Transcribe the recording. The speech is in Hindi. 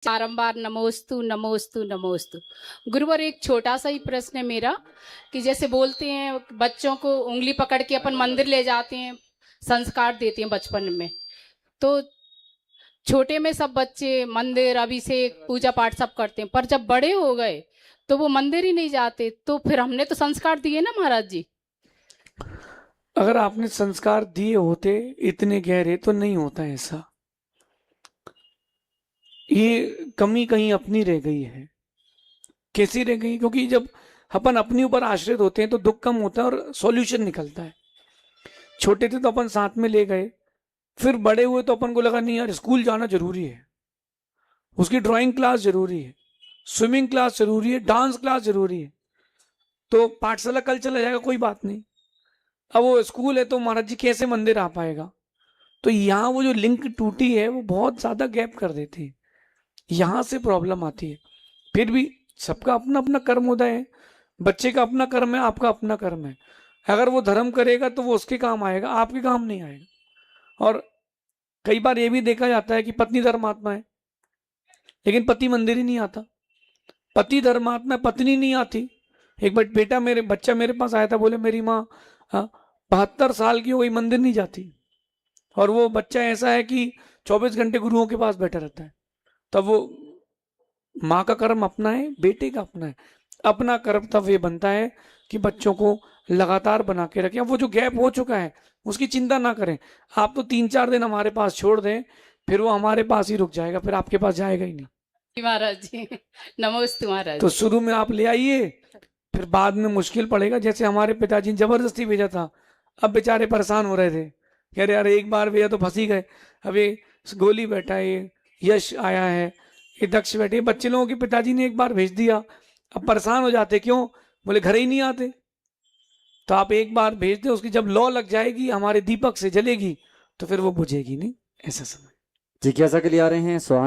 बारंबार नमोस्तु नमोस्तु नमोस्तु। गुरुवर एक छोटा सा ही प्रश्न है मेरा कि जैसे बोलते हैं बच्चों को उंगली पकड़ के अपन मंदिर ले जाते हैं, संस्कार देते हैं बचपन में, तो छोटे में सब बच्चे मंदिर अभिषेक पूजा पाठ सब करते हैं, पर जब बड़े हो गए तो वो मंदिर ही नहीं जाते, तो फिर हमने तो संस्कार दिए ना महाराज जी। अगर आपने संस्कार दिए होते इतने गहरे तो नहीं होता ऐसा। ये कमी कहीं अपनी रह गई है। कैसी रह गई? क्योंकि जब अपन अपने ऊपर आश्रित होते हैं तो दुख कम होता है और सॉल्यूशन निकलता है। छोटे थे तो अपन साथ में ले गए, फिर बड़े हुए तो अपन को लगा नहीं यार स्कूल जाना जरूरी है, उसकी ड्राइंग क्लास जरूरी है, स्विमिंग क्लास जरूरी है, डांस क्लास जरूरी है, तो पाठशाला कल चला जाएगा कोई बात नहीं। अब वो स्कूल है तो महाराज जी कैसे मंदिर आ पाएगा? तो यहाँ वो जो लिंक टूटी है वो बहुत ज्यादा गैप कर देती है, यहाँ से प्रॉब्लम आती है। फिर भी सबका अपना अपना कर्म उदय है, बच्चे का अपना कर्म है, आपका अपना कर्म है। अगर वो धर्म करेगा तो वो उसके काम आएगा, आपके काम नहीं आएगा। और कई बार ये भी देखा जाता है कि पत्नी धर्मात्मा है लेकिन पति मंदिर ही नहीं आता, पति धर्मात्मा पत्नी नहीं आती। एक बार बच्चा मेरे पास आया था, बोले मेरी माँ 72 साल की हो गई, मंदिर नहीं जाती। और वो बच्चा ऐसा है कि 24 घंटे गुरुओं के पास बैठा रहता है। तब वो माँ का कर्म अपना है, बेटे का अपना है। अपना कर्तव्य बनता है कि बच्चों को लगातार बना के रखें। अब वो जो गैप हो चुका है उसकी चिंता ना करें। आप तो 3-4 दिन हमारे पास छोड़ दें, फिर वो हमारे पास ही रुक जाएगा, फिर आपके पास जाएगा ही नहीं। महाराज जी नमस्ते महाराज। तो शुरू में आप ले आइए, फिर बाद में मुश्किल पड़ेगा। जैसे हमारे पिताजी ने जबरदस्ती भेजा था, अब बेचारे परेशान हो रहे थे, कह रहे यार एक बार भेजा तो फंसी गए। अब ये गोली बैठा है, ये यश आया है, ये दक्ष बैठे, बच्चे लोगों के पिताजी ने एक बार भेज दिया, अब परेशान हो जाते। क्यों? बोले घर ही नहीं आते। तो आप एक बार भेज दे, उसकी जब लौ लग जाएगी, हमारे दीपक से जलेगी, तो फिर वो बुझेगी नहीं। ऐसा समय जिज्ञासा के लिए आ रहे हैं।